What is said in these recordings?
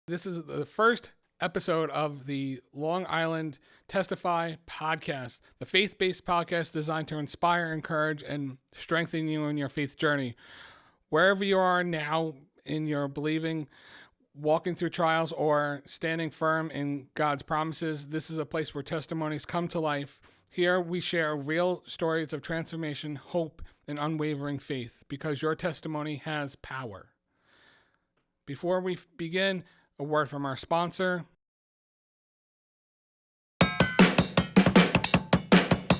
This is the first episode of the Long Island Testify Podcast, the faith-based podcast designed to inspire, encourage, and strengthen you in your faith journey. Wherever you are now in your believing, walking through trials, or standing firm in God's promises, this is a place where testimonies come to life. Here we share real stories of transformation, hope, and unwavering faith, because your testimony has power. Before we begin, a word from our sponsor. Now,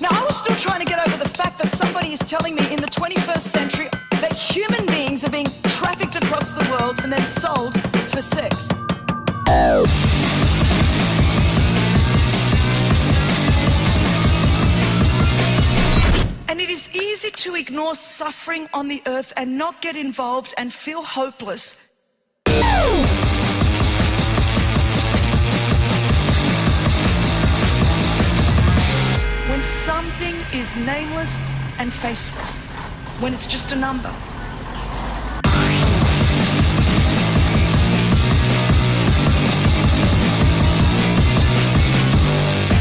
I was still trying to get over the fact that somebody is telling me in the 21st century that human beings are being trafficked across the world and then sold for sex. And it is easy to ignore suffering on the earth and not get involved and feel hopeless. When something is nameless and faceless, when it's just a number.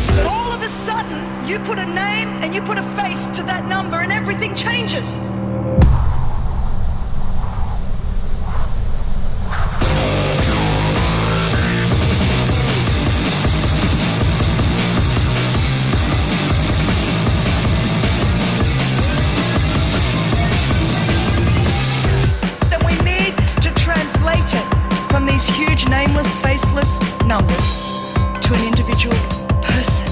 But all of a sudden, you put a name and you put a face to that number and everything changes. From these huge nameless, faceless numbers to an individual person.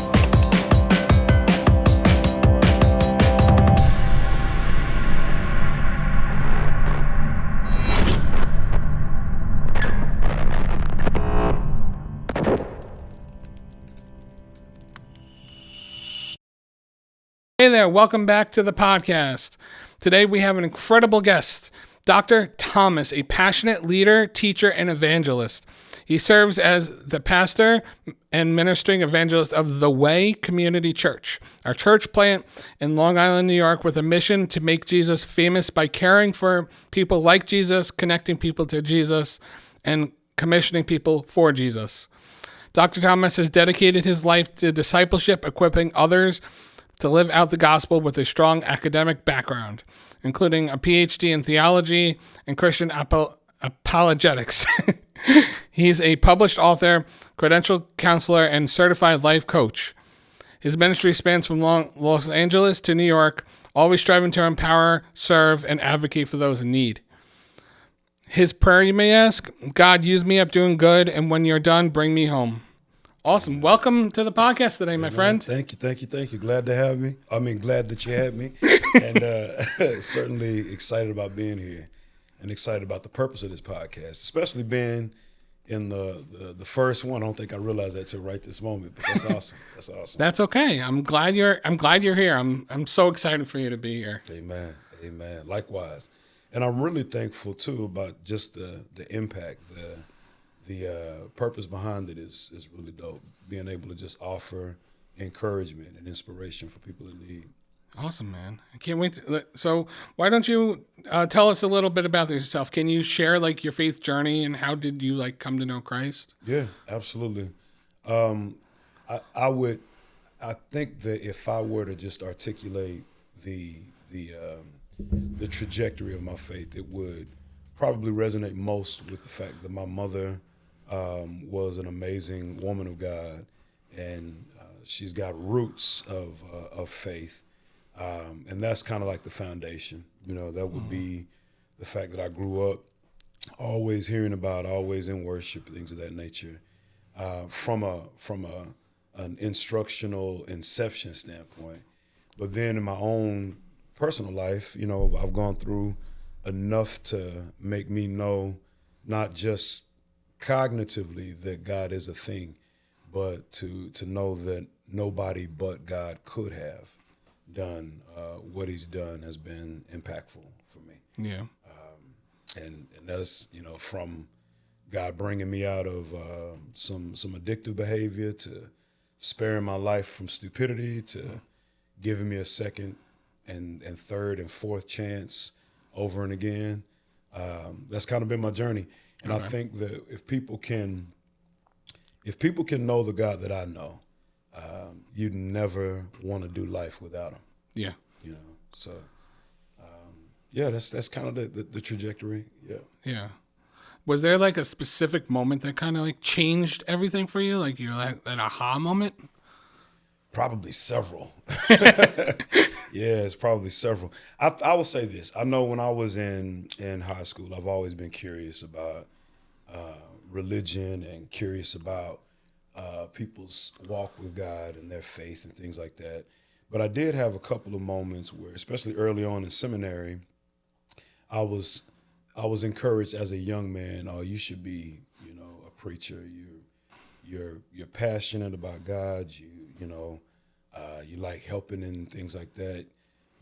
Hey there, welcome back to the podcast. Today we have an incredible guest, Dr. Thomas, a passionate leader, teacher, and evangelist. He serves as the pastor and ministering evangelist of The Way Community Church, our church plant in Long Island, New York, with a mission to make Jesus famous by caring for people like Jesus, connecting people to Jesus, and commissioning people for Jesus. Dr. Thomas has dedicated his life to discipleship, equipping others to live out the gospel with a strong academic background, including a PhD in theology and Christian apologetics. He's a published author, credentialed counselor, and certified life coach. His ministry spans from Los Angeles to New York, always striving to empower, serve, and advocate for those in need. His prayer, you may ask: God, use me up doing good, and when you're done, bring me home. Awesome. Welcome to the podcast today, my friend. Thank you. Glad to have me. Glad that you had me. And certainly excited about being here and excited about the purpose of this podcast, especially being in the first one. I don't think I realized that till right this moment, but that's awesome. That's awesome. That's okay. I'm glad you're here. I'm so excited for you to be here. Amen. Likewise. And I'm really thankful too about just the impact, the purpose behind it is really dope. Being able to just offer encouragement and inspiration for people in need. Awesome, man. I can't wait. So why don't you tell us a little bit about yourself? Can you share your faith journey and how did you come to know Christ? Yeah, absolutely. I think that if I were to just articulate the trajectory of my faith, it would probably resonate most with the fact that my mother was an amazing woman of God, and she's got roots of faith, and that's kind of like the foundation. That would be the fact that I grew up always hearing about, always in worship, things of that nature, from an instructional inception standpoint. But then in my own personal life, I've gone through enough to make me know not just cognitively that God is a thing, but to know that nobody but God could have done what he's done has been impactful for me. Yeah. And that's, from God bringing me out of some addictive behavior, to sparing my life from stupidity, to giving me a second and third and fourth chance over and again. That's kind of been my journey. And I think that if people can know the God that I know, you'd never want to do life without him. Yeah. You know, so yeah, that's kind of the trajectory. Yeah. Yeah. Was there like a specific moment that kind of like changed everything for you? Like you're like an aha moment? Probably several. Yeah, it's probably several. I will say this. I know when I was in high school, I've always been curious about religion and curious about people's walk with God and their faith and things like that. But I did have a couple of moments where, especially early on in seminary, I was encouraged as a young man. Oh, you should be, a preacher. You're passionate about God. You like helping and things like that.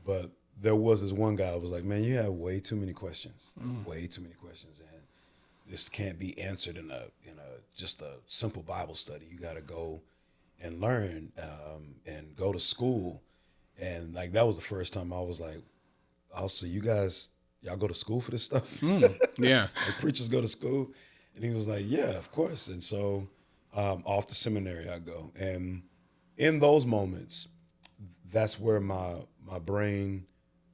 But there was this one guy who was like, man, you have way too many questions, way too many questions, and this can't be answered in a just a simple Bible study. You got to go and learn and go to school. And like that was the first time I was like, oh, so y'all go to school for this stuff? Yeah. Like preachers go to school? And he was like, yeah, of course. And so off to seminary I go. And in those moments, that's where my brain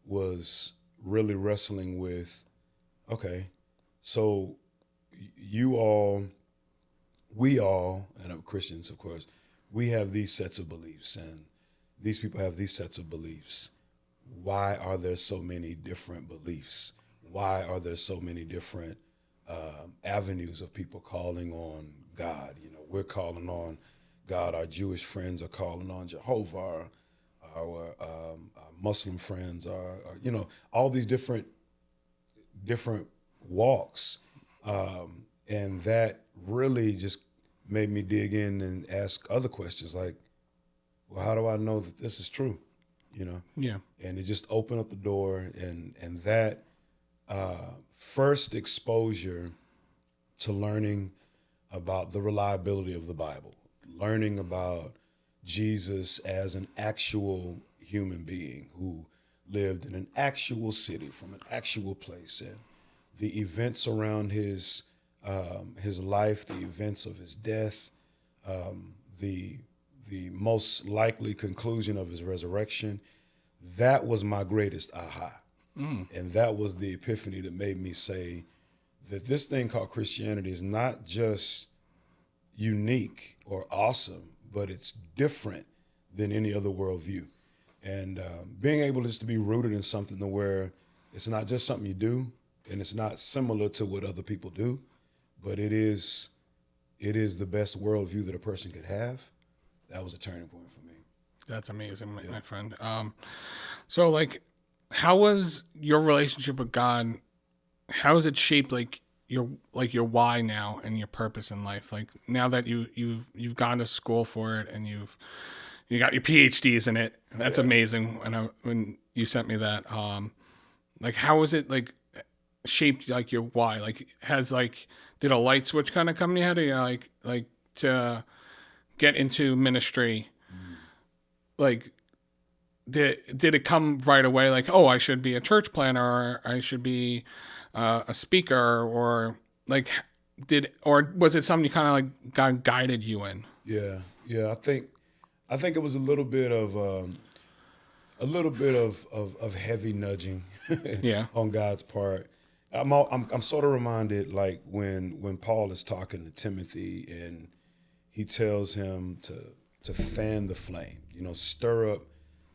was really wrestling with, okay, so we all, and I'm Christians, of course, we have these sets of beliefs, and these people have these sets of beliefs. Why are there so many different beliefs? Why are there so many different avenues of people calling on God? We're calling on God. Our Jewish friends are calling on Jehovah. Our Muslim friends are all these different walks. And that really just made me dig in and ask other questions like, well, how do I know that this is true? Yeah. And it just opened up the door, and that first exposure to learning about the reliability of the Bible, learning about Jesus as an actual human being who lived in an actual city from an actual place, and the events around his life, the events of his death, the most likely conclusion of his resurrection. That was my greatest aha. And that was the epiphany that made me say that this thing called Christianity is not just unique or awesome, but it's different than any other worldview. And being able just to be rooted in something to where it's not just something you do, and it's not similar to what other people do, but it is the best worldview that a person could have. That was a turning point for me. That's amazing, my friend. So like, how was your relationship with God? How has it shaped like your why now and your purpose in life? Like now that you've gone to school for it and you got your PhDs in it. That's amazing. When you sent me that, like how was it like shaped like your why? Like did a light switch kind of come in your head? Or like to get into ministry? Like did it come right away? Like, oh, I should be a church planner, or I should be a speaker, or like or was it something you kind of like God guided you in? Yeah. I think it was a little bit of heavy nudging on God's part. I'm sort of reminded like when Paul is talking to Timothy and he tells him to fan the flame, stir up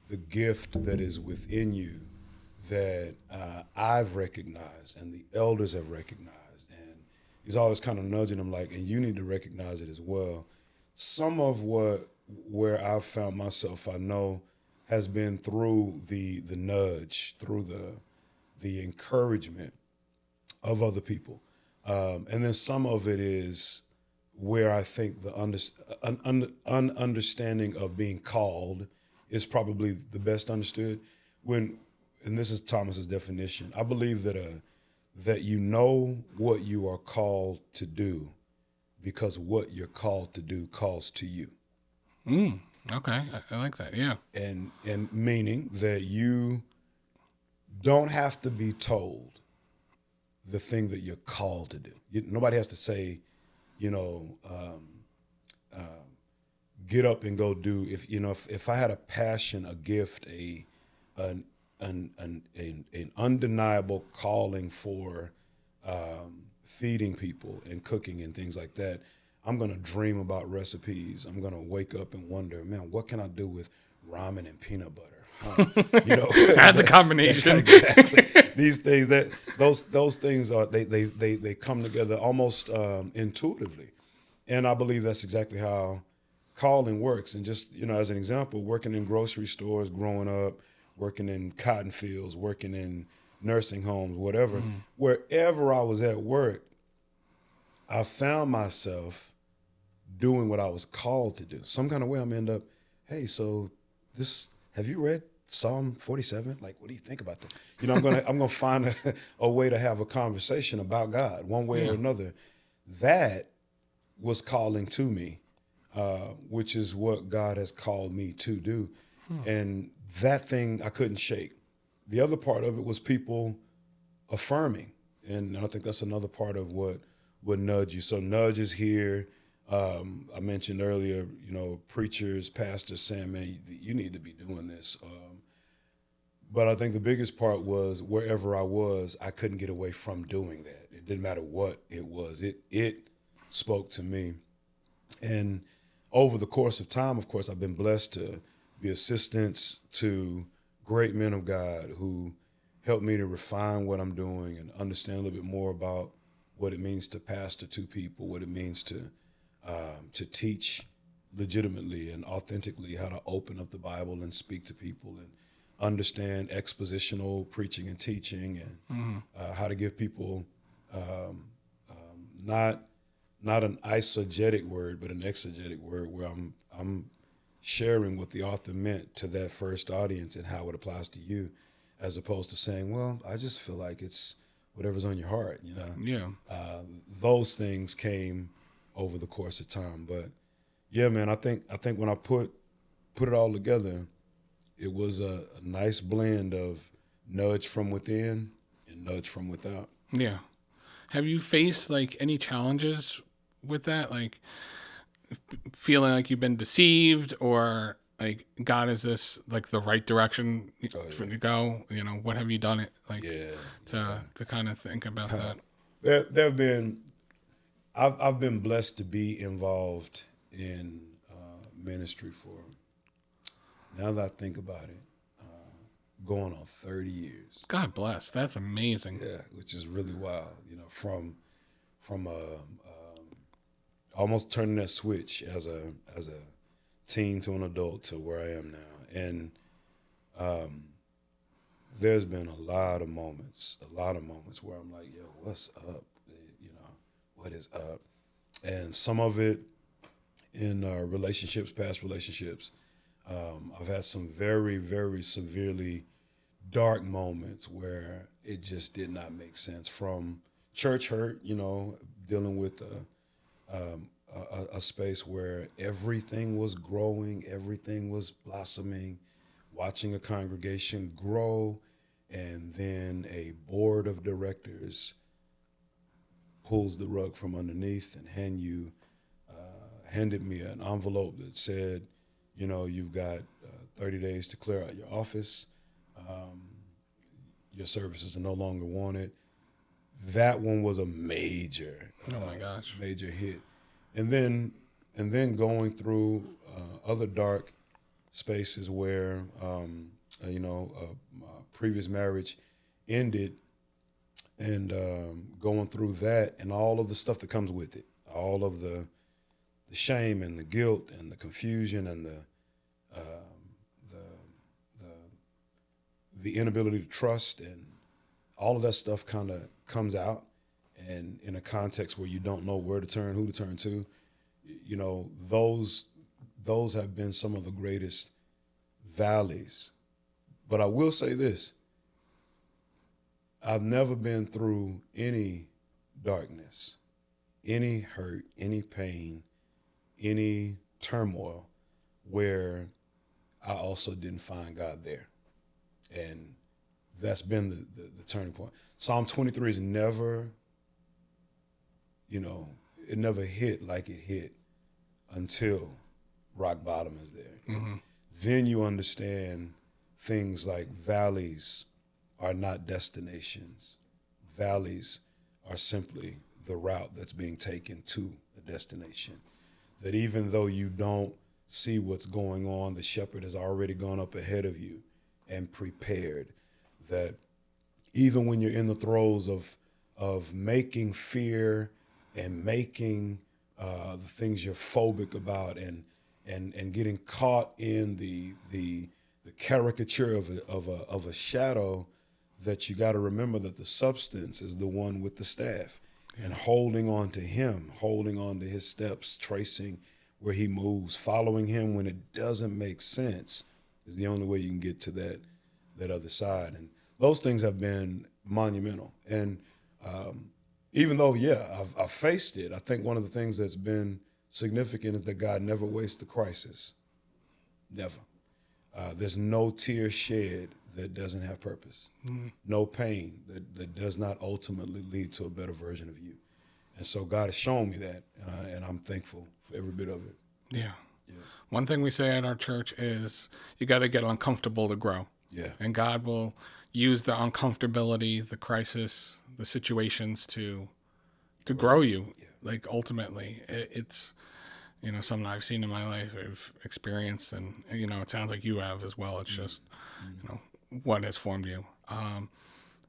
the gift that is within you that I've recognized and the elders have recognized. And he's always kind of nudging him like, and you need to recognize it as well. Some of where I've found myself, I know, has been through the nudge, through the encouragement of other people. And then some of it is where I think the understanding of being called is probably the best understood. And this is Thomas's definition, I believe that you know what you are called to do because what you're called to do calls to you. Okay, I like that. Yeah, and meaning that you don't have to be told the thing that you're called to do. Nobody has to say, get up and go do. If I had a passion, a gift, an undeniable calling for feeding people and cooking and things like that, I'm gonna dream about recipes. I'm gonna wake up and wonder, man, what can I do with ramen and peanut butter? That's a combination. Exactly. These things those things are they come together almost intuitively, and I believe that's exactly how calling works. And just as an example, working in grocery stores, growing up, working in cotton fields, working in nursing homes, whatever, wherever I was at work, I found myself doing what I was called to do. Some kind of way I'm end up, hey, so have you read Psalm 47? Like, what do you think about that? I'm gonna find a way to have a conversation about God one way or another. That was calling to me, which is what God has called me to do. And that thing I couldn't shake. The other part of it was people affirming. And I think that's another part of what would nudge you. So nudge is here. I mentioned earlier, preachers, pastors saying, man, you need to be doing this. But I think the biggest part was wherever I was, I couldn't get away from doing that. It didn't matter what it was. It spoke to me. And over the course of time, of course, I've been blessed to be assistants to great men of God who helped me to refine what I'm doing and understand a little bit more about what it means to pastor to people, what it means to teach legitimately and authentically, how to open up the Bible and speak to people and understand expositional preaching and teaching, and how to give people not an eisegetic word, but an exegetic word, where I'm sharing what the author meant to that first audience and how it applies to you, as opposed to saying, well, I just feel like it's whatever's on your heart, Yeah. Those things came over the course of time. But yeah, man, I think when I put it all together, it was a nice blend of nudge from within and nudge from without. Yeah. Have you faced any challenges with that? Like feeling like you've been deceived, or like, God, is this the right direction for to go? What have you done it to kind of think about that? There have been, I've been blessed to be involved in ministry for, now that I think about it, going on 30 years. God bless. That's amazing. Yeah, which is really wild. From almost turning that switch as a teen to an adult to where I am now, and there's been a lot of moments where I'm like, yo, what's up? What is up? And some of it in relationships, past relationships. I've had some very, very severely dark moments where it just did not make sense, from church hurt, dealing with a space where everything was growing, everything was blossoming, watching a congregation grow, and then a board of directors pulls the rug from underneath and handed me an envelope that said, you've got 30 days to clear out your office. Your services are no longer wanted. That one was a major, Oh my gosh, major hit. And then going through other dark spaces where, my previous marriage ended, and going through that and all of the stuff that comes with it, all of the shame and the guilt and the confusion and the inability to trust, and all of that stuff kind of comes out, and in a context where you don't know where to turn, who to turn to, those have been some of the greatest valleys. But I will say this, I've never been through any darkness, any hurt, any pain, any turmoil where I also didn't find God there. And that's been the turning point. Psalm 23 is never, it never hit like it hit until rock bottom is there. Mm-hmm. Then you understand things like valleys are not destinations. Valleys are simply the route that's being taken to a destination. That even though you don't see what's going on, the shepherd has already gone up ahead of you and prepared. That even when you're in the throes of making fear and making the things you're phobic about and getting caught in the caricature of a shadow, that you got to remember that the substance is the one with the staff. And holding on to him, holding on to his steps, tracing where he moves, following him when it doesn't make sense is the only way you can get to that other side. And those things have been monumental. And even though, I've faced it, I think one of the things that's been significant is that God never wastes a crisis. Never. There's no tear shed that doesn't have purpose. Mm-hmm. No pain that does not ultimately lead to a better version of you. And so God has shown me that, and I'm thankful for every bit of it. Yeah. One thing we say at our church is you got to get uncomfortable to grow. Yeah. And God will use the uncomfortability, the crisis, the situations to grow you. Yeah. Like ultimately, it's something I've seen in my life, I've experienced, and it sounds like you have as well. It's just what has formed you.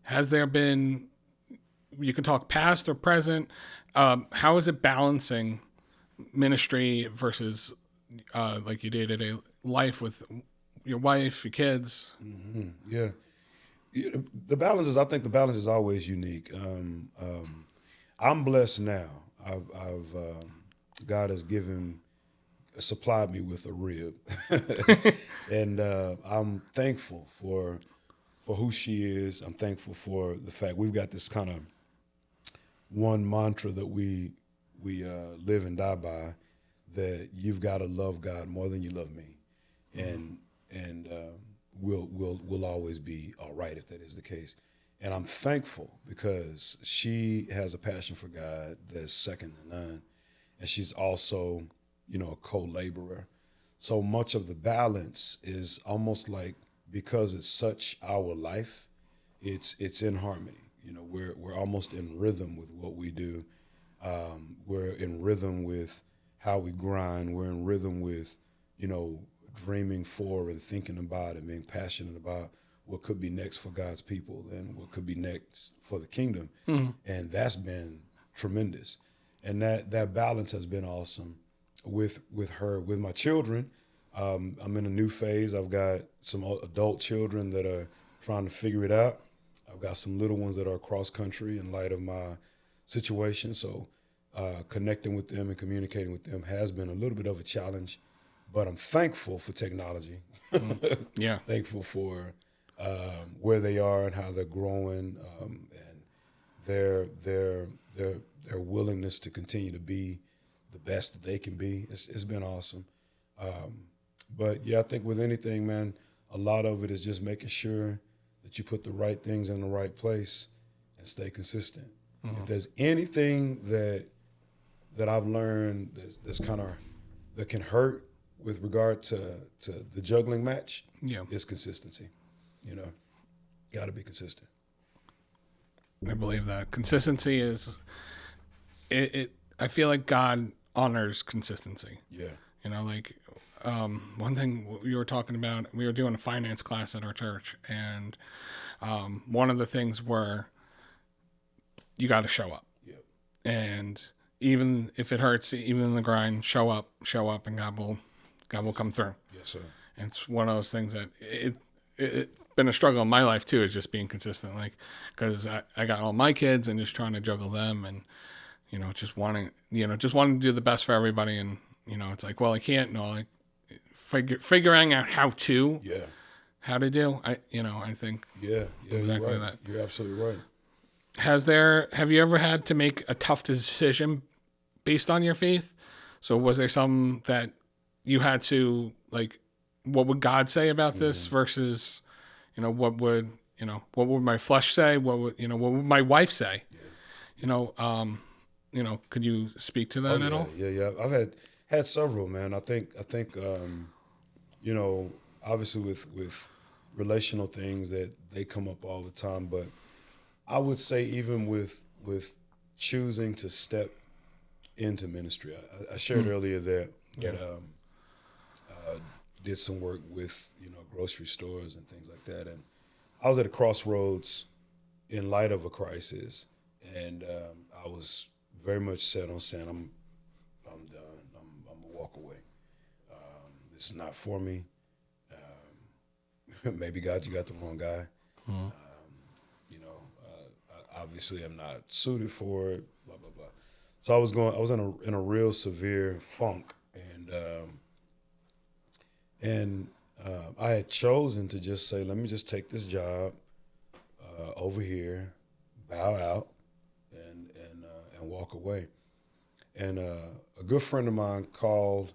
Has there been? You can talk past or present. How is it balancing ministry versus like your day-to-day life with your wife, your kids? Mm-hmm. Yeah. The balance is. I think the balance is always unique. I'm blessed now. I've God has supplied me with a rib, and I'm thankful for who she is. I'm thankful for the fact we've got this kind of one mantra that we live and die by, that you've got to love God more than you love me, and we'll always be all right if that is the case. And I'm thankful because she has a passion for God that's second to none, and she's also a co-laborer. So much of the balance is almost like, because it's such our life, it's in harmony. We're almost in rhythm with what we do. We're in rhythm with how we grind. We're in rhythm with, dreaming for and thinking about and being passionate about what could be next for God's people and what could be next for the kingdom. Mm-hmm. And that's been tremendous. And that balance has been awesome with her. With my children, I'm in a new phase. I've got some adult children that are trying to figure it out. I've got some little ones that are cross country in light of my situation. So connecting with them and communicating with them has been a little bit of a challenge, but I'm thankful for technology. Yeah. Thankful for where they are and how they're growing, and their willingness to continue to be the best that they can be. It's been awesome. But yeah, I think with anything, man, a lot of it is just making sure that you put the right things in the right place and stay consistent. Mm-hmm. If there's anything that I've learned that's kind of that can hurt with regard to the juggling match, is consistency. Got to be consistent. I believe that consistency is it. I feel like God honors consistency. Yeah. One thing we were talking about, we were doing a finance class at our church, and one of the things were you got to show up. Yep. And even if it hurts, even in the grind, show up, and God will come through. Yes, sir. And it's one of those things that it's been a struggle in my life too, is just being consistent. Because I got all my kids and just trying to juggle them, and just wanting to do the best for everybody. And it's like, well, I can't. No, like figuring out how to do. I think exactly you're right. that. You're absolutely right. Have you ever had to make a tough decision based on your faith? So was there some that you had to, like, what would God say about this versus, what would what would my flesh say? What would my wife say? Could you speak to that at all? Yeah. I've had several, man. I think, obviously with relational things that they come up all the time, but I would say even with choosing to step into ministry, I shared earlier that did some work with grocery stores and things like that, and I was at a crossroads in light of a crisis, and I was very much set on saying I'm done. I'm gonna walk away. This is not for me. Maybe God, you got the wrong guy. Mm-hmm. Obviously I'm not suited for it. Blah blah blah. So I was in a real severe funk, and I had chosen to just say, let me just take this job over here, bow out, and walk away. And a good friend of mine called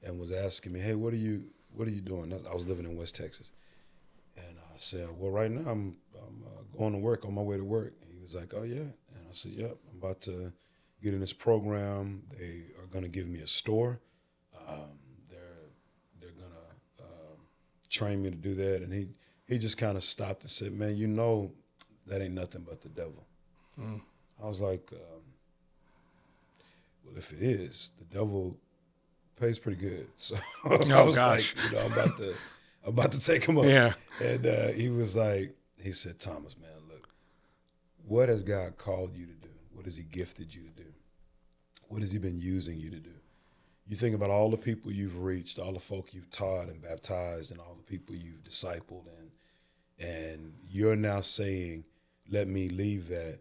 and was asking me, hey, what are you doing? I was living in West Texas. And I said, well, right now I'm going to work, on my way to work. And he was like, oh, yeah? And I said, yep, I'm about to get in this program. They are going to give me a store. They're going to train me to do that. And he just kind of stopped and said, man, that ain't nothing but the devil. Mm. I was like, well, if it is, the devil pays pretty good. So I was like, I'm about to take him up. Yeah. And he said, Thomas, man, look, what has God called you to do? What has he gifted you to do? What has he been using you to do? You think about all the people you've reached, all the folk you've taught and baptized, and all the people you've discipled, and you're now saying, let me leave that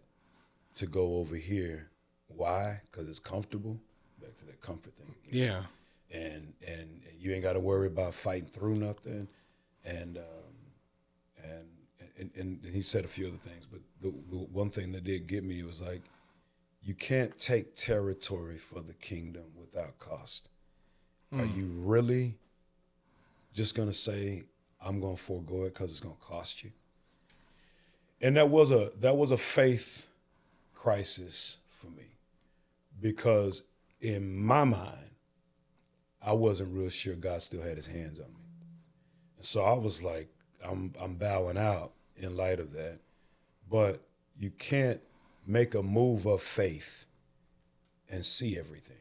to go over here. Why? Because it's comfortable. Back to that comfort thing. Yeah. And you ain't got to worry about fighting through nothing. And he said a few other things, but the one thing that did get me, it was like, you can't take territory for the kingdom without cost. Are you really just going to say, I'm going to forego it because it's going to cost you? And that was a faith crisis for me, because in my mind, I wasn't real sure God still had his hands on me. And so I was like, I'm bowing out in light of that. But you can't make a move of faith and see everything.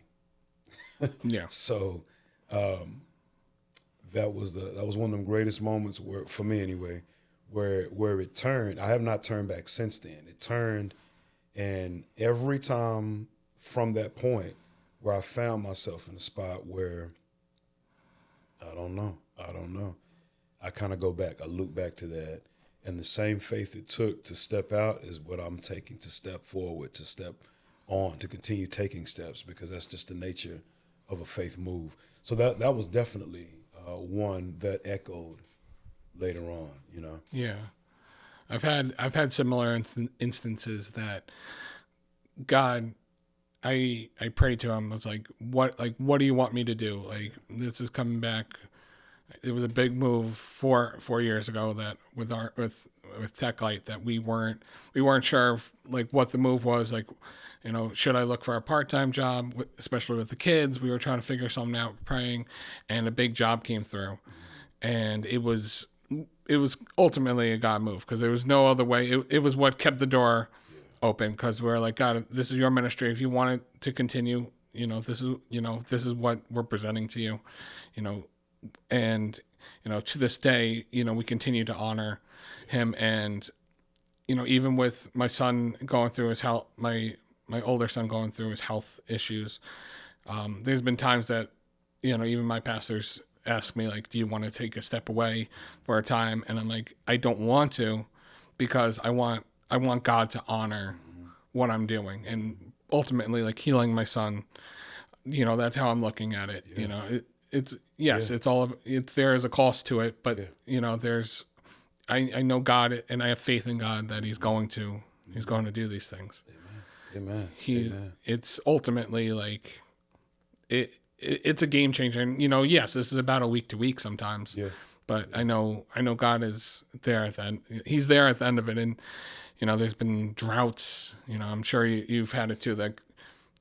Yeah. So that was one of the greatest moments for me anyway, where it turned. I have not turned back since then. It turned, and every time from that point where I found myself in a spot where I don't know. I kind of go back, I loop back to that. And the same faith it took to step out is what I'm taking to step forward, to step on, to continue taking steps, because that's just the nature of a faith move. So that was definitely one that echoed later on, Yeah. I've had similar instances that God, I prayed to him. I was like, what do you want me to do? Like, this is coming back. It was a big move 4 years ago that with TechLight, that we weren't sure like what the move was. Like, should I look for a part-time job, especially with the kids? We were trying to figure something out, praying, and a big job came through, and it was ultimately a God move, because there was no other way. It was what kept the door open, because we're like, God, this is your ministry. If you want it to continue, this is what we're presenting to you, and to this day, we continue to honor him. And even with my son going through his health, my older son going through his health issues, there's been times that even my pastors ask me, like, do you want to take a step away for a time? And I'm like, I don't want to, because I want God to honor what I'm doing, and ultimately, like, healing my son. That's how I'm looking at it. Yeah. There is a cost to it, but there's, I know God, and I have faith in God that he's going to do these things. Amen. It's ultimately like it's a game changer. And yes, this is about a week to week sometimes. Yeah. but I know God is there at the end. He's there at the end of it. And, there's been droughts, I'm sure you've had it too. Like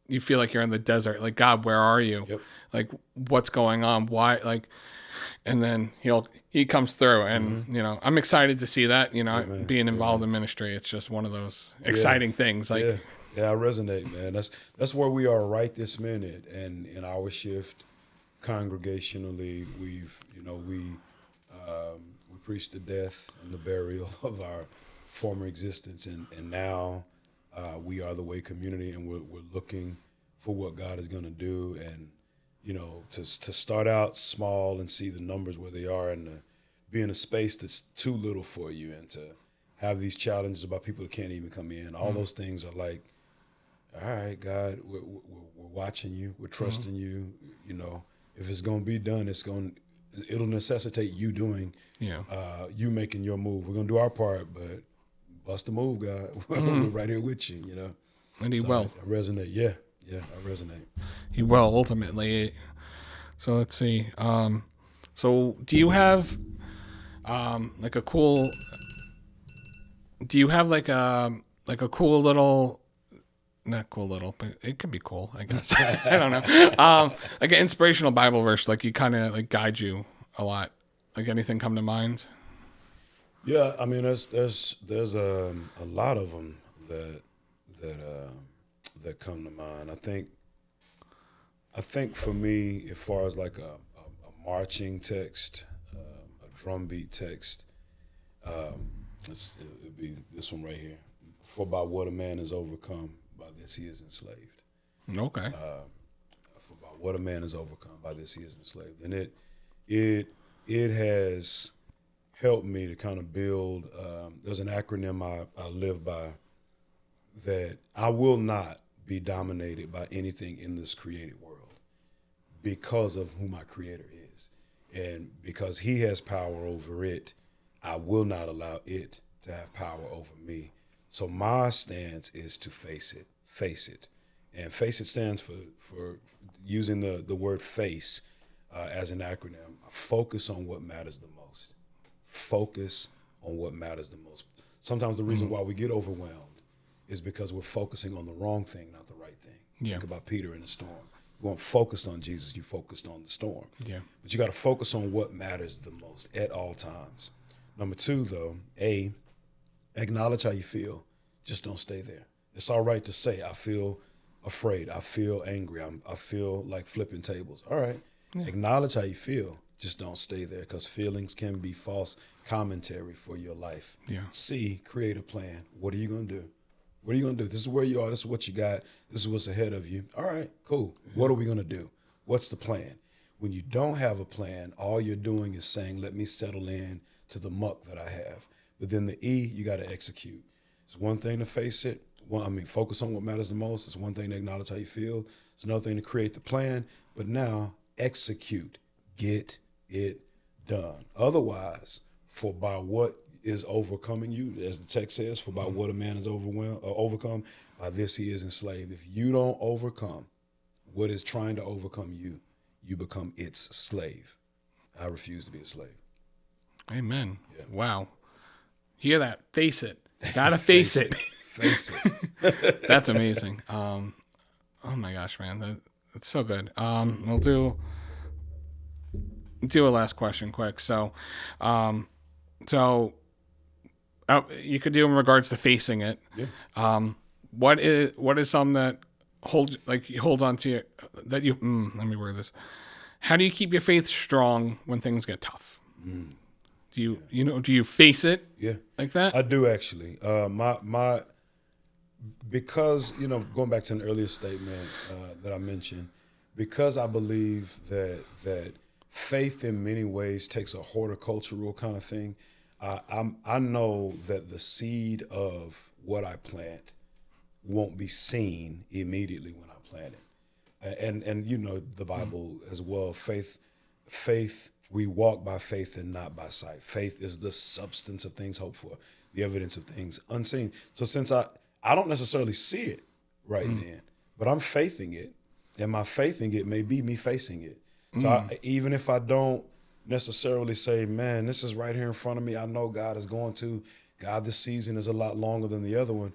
you feel like you're in the desert, like, God, where are you? Yep. Like, what's going on? Why? Like, and then he comes through, and I'm excited to see that. Being involved in ministry, it's just one of those exciting things. Like, I resonate, man. That's where we are right this minute, and in our shift, congregationally, we preached the death and the burial of our former existence, and now we are the Way community, and we're looking for what God is going to do, and to start out small and see the numbers where they are, and to be in a space that's too little for you, and to have these challenges about people that can't even come in. All those things are like, all right, God, we're watching you, we're trusting you. If it's going to be done, it'll necessitate you doing, you making your move. We're going to do our part, but bust the move, God. We're right here with you, And he will. I resonate. Yeah, I resonate. He will, ultimately. So let's see. So do you have like a cool little, not cool little, but it could be cool, I guess. I don't know. Like an inspirational Bible verse, like you kind of like guide you a lot. Like anything come to mind? Yeah, I mean, there's a lot of them that come to mind. I think for me, as far as like a marching text, a drumbeat text, it'd be this one right here. For by what a man is overcome, by this he is enslaved. Okay. For by what a man is overcome, by this he is enslaved, and it has helped me to kind of build. There's an acronym I live by, that I will not be dominated by anything in this created world because of who my creator is. And because he has power over it, I will not allow it to have power over me. So my stance is to face it. And face it stands for using the word face as an acronym. Focus on what matters the most. Focus on what matters the most. Sometimes the reason why we get overwhelmed is because we're focusing on the wrong thing, not the right thing. Yeah. Think about Peter in the storm. You weren't focused on Jesus, you focused on the storm. Yeah. But you got to focus on what matters the most at all times. Number two, though, acknowledge how you feel. Just don't stay there. It's all right to say, I feel afraid, I feel angry, I feel like flipping tables. All right. Yeah. Acknowledge how you feel. Just don't stay there, because feelings can be false commentary for your life. Yeah. C, create a plan. What are you going to do? What are you going to do? This is where you are. This is what you got. This is what's ahead of you. All right, cool. What are we going to do? What's the plan? When you don't have a plan, all you're doing is saying, let me settle in to the muck that I have. But then the E, you got to execute. It's one thing to face it. Focus on what matters the most. It's one thing to acknowledge how you feel. It's another thing to create the plan. But now, execute. Get it done. Otherwise, for by what is overcoming you, as the text says, for by what a man is overcome, by this he is enslaved. If you don't overcome what is trying to overcome you, you become its slave. I refuse to be a slave. Amen. Yeah. Wow. Hear that? Face it. Gotta face it. Face it. That's amazing. Oh my gosh, man. That's so good. We'll do a last question quick. So you could do in regards to facing it. Yeah. What is something that hold on to you, that you, let me word this. How do you keep your faith strong when things get tough? Do you face it? Yeah. Like that? I do, actually. Because, going back to an earlier statement that I mentioned, because I believe that faith in many ways takes a horticultural kind of thing. I know that the seed of what I plant won't be seen immediately when I plant it. And the Bible as well, faith, we walk by faith and not by sight. Faith is the substance of things hoped for, the evidence of things unseen. So since I don't necessarily see it right then, but I'm faithing it, and my faithing it may be me facing it. So even if I don't necessarily say, man, this is right here in front of me. I know God is going to. God, this season is a lot longer than the other one.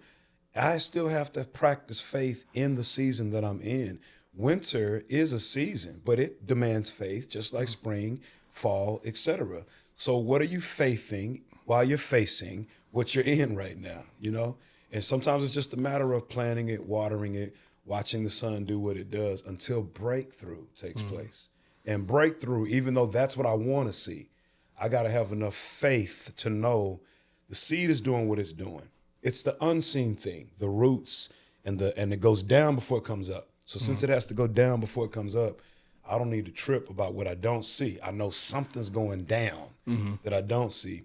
I still have to practice faith in the season that I'm in. Winter is a season, but it demands faith, just like spring, fall, etc. So what are you faithing while you're facing what you're in right now, you know? And sometimes it's just a matter of planting it, watering it, watching the sun do what it does until breakthrough takes place. And breakthrough, even though that's what I want to see, I got to have enough faith to know the seed is doing what it's doing. It's the unseen thing, the roots, and it goes down before it comes up. So since it has to go down before it comes up, I don't need to trip about what I don't see. I know something's going down that I don't see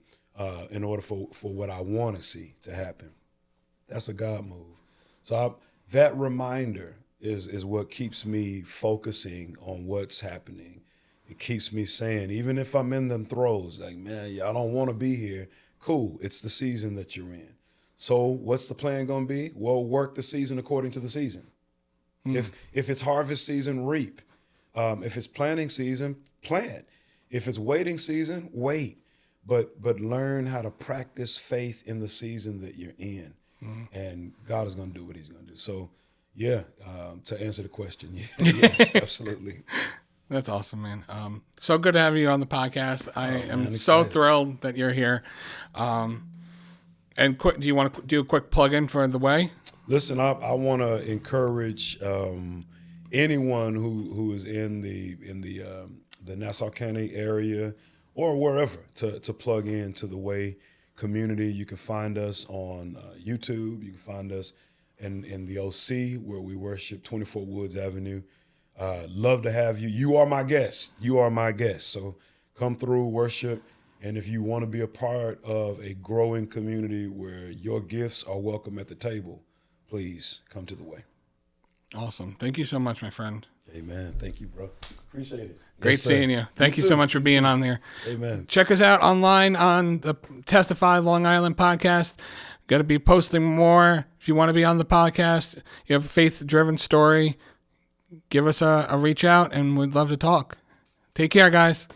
in order for what I want to see to happen. That's a God move. So that reminder is what keeps me focusing on what's happening. It keeps me saying, even if I'm in them throes, like, man, I don't want to be here. Cool, it's the season that you're in. So what's the plan going to be? Well, work the season according to the season. If it's harvest season, reap. If it's planting season, plant. If it's waiting season, wait. But learn how to practice faith in the season that you're in. And God is going to do what he's going to do. So, yeah, to answer the question, yes, absolutely. That's awesome, man. So good to have you on the podcast. I am so thrilled that you're here. And do you want to do a quick plug-in for The Way? Listen, I want to encourage anyone who is in the Nassau County area or wherever to plug in to The Way community. You can find us on YouTube. You can find us in the OC where we worship 24 Woods Avenue. Love to have you. You are my guest. You are my guest. So come through, worship. And if you want to be a part of a growing community where your gifts are welcome at the table, please come to The Way. Awesome. Thank you so much, my friend. Amen. Thank you, bro. Appreciate it. Great seeing you. Thank you so much for being on there. Amen. Check us out online on the Testify Long Island podcast. Got to be posting more. If you want to be on the podcast, you have a faith-driven story, give us a reach out, and we'd love to talk. Take care, guys.